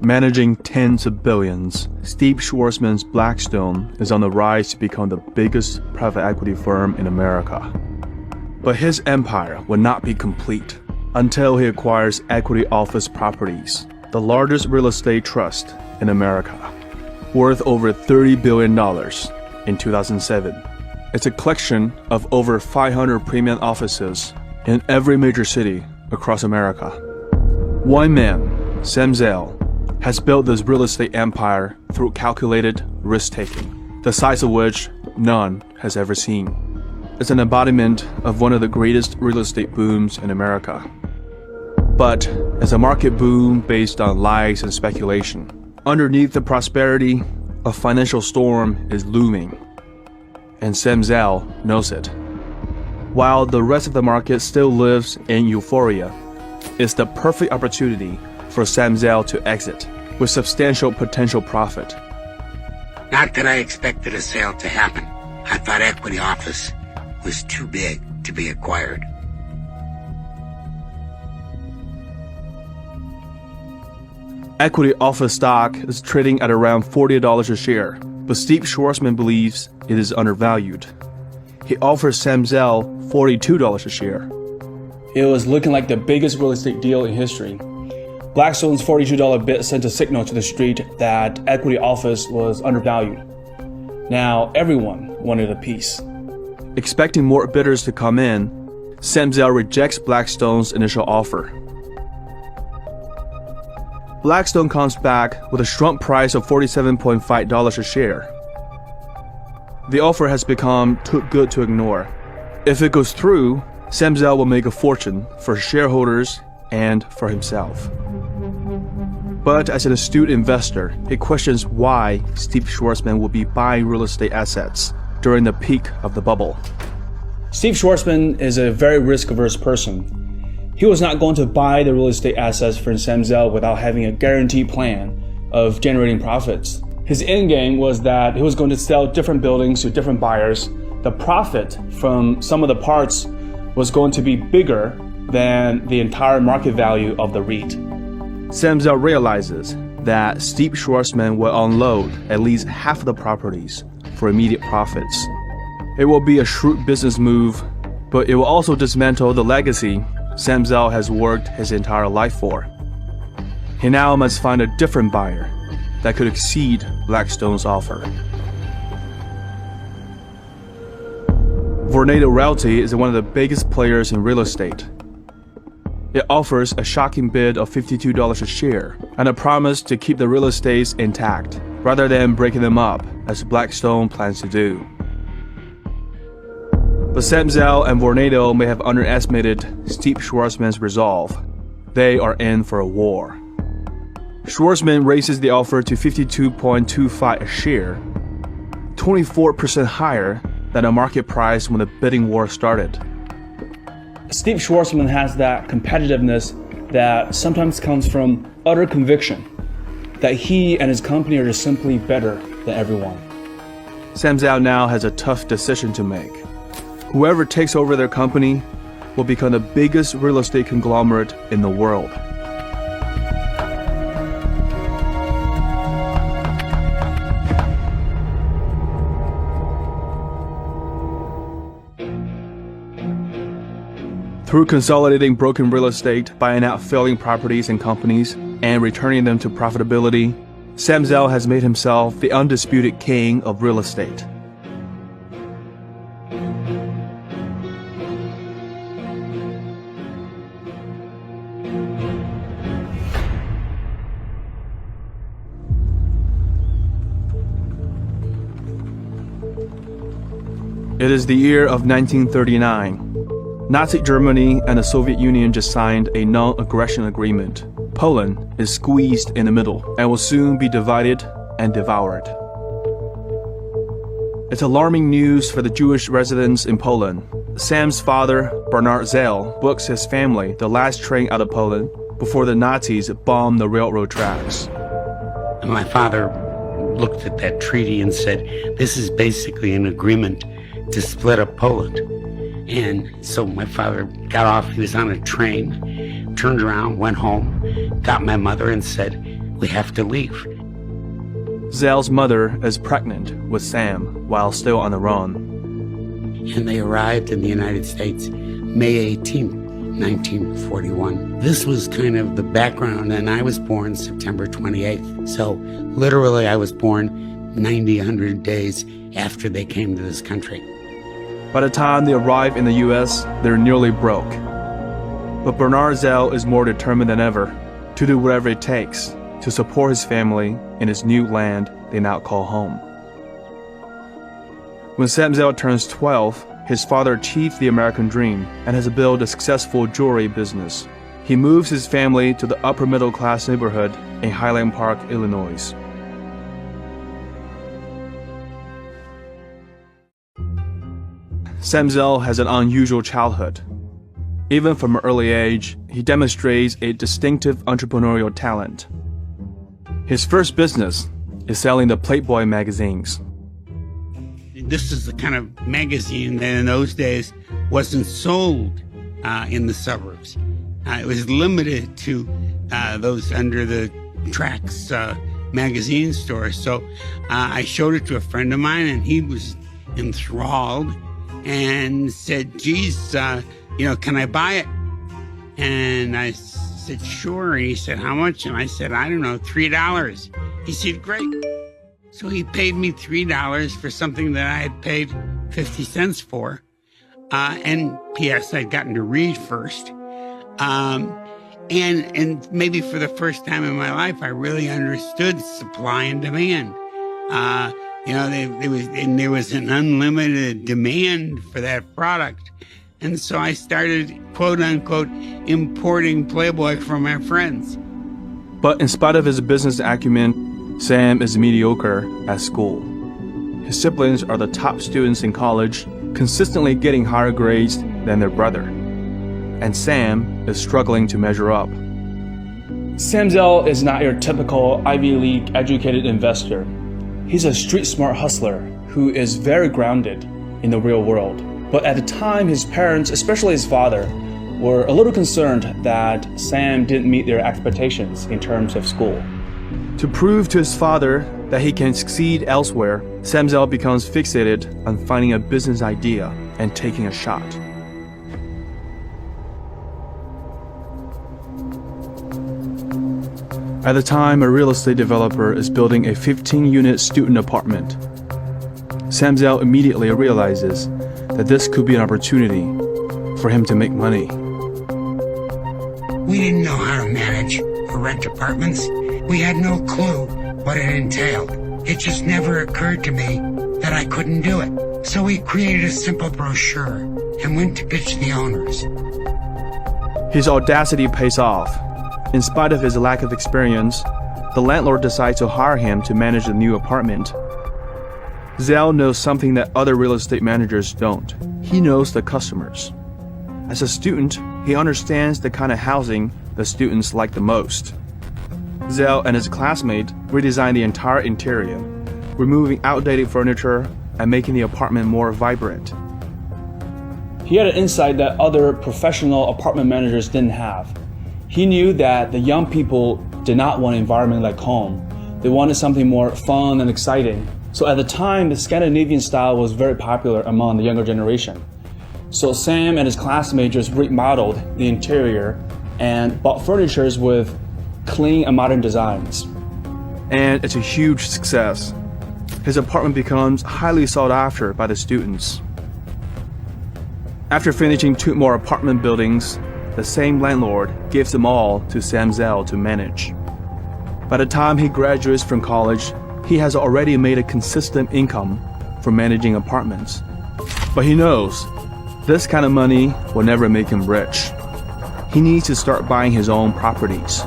Managing tens of billions, Steve Schwarzman's Blackstone is on the rise to become the biggest private equity firm in America. But his empire will not be complete until he acquires Equity Office Properties, the largest real estate trust in America, worth over $30 billion in 2007. It's a collection of over 500 premium offices in every major city across America. One man, Zell, has built this real estate empire through calculated risk-taking, the size of which none has ever seen. It's an embodiment of one of the greatest real estate booms in America. But as a market boom based on lies and speculation, underneath the prosperity, a financial storm is looming. And Zell knows it. While the rest of the market still lives in euphoria, it's the perfect opportunity for Zell to exit with substantial potential profit. Not that I expected a sale to happen. I thought Equity Office was too big to be acquired. Equity Office stock is trading at around $40 a share, but Steve Schwarzman believes it is undervalued. He offers Zell $42 a share. It was looking like the biggest real estate deal in history. Blackstone's $42 bid sent a signal to the street that Equity Office was undervalued. Now everyone wanted a piece. Expecting more bidders to come in, Zell rejects Blackstone's initial offer. Blackstone comes back with a strong price of $47.5 a share. The offer has become too good to ignore. If it goes through, Zell will make a fortune for shareholders and for himself. But as an astute investor, he questions why Steve Schwarzman will be buying real estate assets during the peak of the bubble. Steve Schwarzman is a very risk-averse person. He was not going to buy the real estate assets for Zell without having a guaranteed plan of generating profits. His end game was that he was going to sell different buildings to different buyers. The profit from some of the parts was going to be bigger than the entire market value of the REIT. Zell realizes that Steve Schwarzman will unload at least half of the properties for immediate profits. It will be a shrewd business move, but it will also dismantle the legacy Zell has worked his entire life for. He now must find a different buyer that could exceed Blackstone's offer. Vornado Realty is one of the biggest players in real estate. It offers a shocking bid of $52 a share and a promise to keep the real estates intact rather than breaking them up as Blackstone plans to do. But Zell and Vornado may have underestimated Steve Schwarzman's resolve. They are in for a war. Schwarzman raises the offer to $52.25 a share, 24% higher than the market price when the bidding war started. Steve Schwarzman has that competitiveness that sometimes comes from utter conviction that he and his company are just simply better than everyone. Zell now has a tough decision to make. Whoever takes over their company will become the biggest real estate conglomerate in the world. Through consolidating broken real estate, buying out failing properties and companies, and returning them to profitability, Zell has made himself the undisputed king of real estate. It is the year of 1939. Nazi Germany and the Soviet Union just signed a non-aggression agreement. Poland is squeezed in the middle and will soon be divided and devoured. It's alarming news for the Jewish residents in Poland. Sam's father, Bernard Zell, books his family the last train out of Poland before the Nazis bomb the railroad tracks. And my father looked at that treaty and said, this is basically an agreement to split up Poland. And so my father got off, he was on a train, turned around, went home, got my mother and said, we have to leave. Zell's mother is pregnant with Sam while still on the run. And they arrived in the United States May 18th, 1941. This was kind of the background, and I was born September 28th. So literally I was born 100 days after they came to this country. By the time they arrive in the U.S., they're nearly broke. But Bernard Zell is more determined than ever to do whatever it takes to support his family in his new land they now call home. When Sam Zell turns 12, his father achieved the American dream and has built a successful jewelry business. He moves his family to the upper middle class neighborhood in Highland Park, Illinois. Sam Zell has an unusual childhood. Even from an early age, he demonstrates a distinctive entrepreneurial talent. His first business is selling the Playboy magazines. This is the kind of magazine that in those days wasn't sold in the suburbs. It was limited to those under the tracks magazine stores. So I showed it to a friend of mine, and he was enthralled and said, geez, can I buy it? And I said, sure. And he said, how much? And I said, I don't know, $3. He said, great. So he paid me $3 for something that I had paid 50 cents for. And P.S. I'd gotten to read first. And maybe for the first time in my life, I really understood supply and demand. There was an unlimited demand for that product. And so I started, quote unquote, importing Playboy from my friends. But in spite of his business acumen, Sam is mediocre at school. His siblings are the top students in college, consistently getting higher grades than their brother. And Sam is struggling to measure up. Sam Zell is not your typical Ivy League educated investor. He's a street-smart hustler who is very grounded in the real world. But at the time, his parents, especially his father, were a little concerned that Sam didn't meet their expectations in terms of school. To prove to his father that he can succeed elsewhere, Sam Zell becomes fixated on finding a business idea and taking a shot. At the time, a real estate developer is building a 15-unit student apartment. Sam Zell immediately realizes that this could be an opportunity for him to make money. We didn't know how to manage or rent apartments. We had no clue what it entailed. It just never occurred to me that I couldn't do it. So we created a simple brochure and went to pitch the owners. His audacity pays off. In spite of his lack of experience, the landlord decides to hire him to manage the new apartment. Zell knows something that other real estate managers don't. He knows the customers. As a student, he understands the kind of housing the students like the most. Zell and his classmate redesigned the entire interior, removing outdated furniture and making the apartment more vibrant. He had an insight that other professional apartment managers didn't have. He knew that the young people did not want an environment like home. They wanted something more fun and exciting. So at the time, the Scandinavian style was very popular among the younger generation. So Sam and his classmates just remodeled the interior and bought furniture with clean and modern designs. And it's a huge success. His apartment becomes highly sought after by the students. After finishing 2 more apartment buildings, the same landlord gives them all to Sam Zell to manage. By the time he graduates from college, he has already made a consistent income from managing apartments. But he knows this kind of money will never make him rich. He needs to start buying his own properties.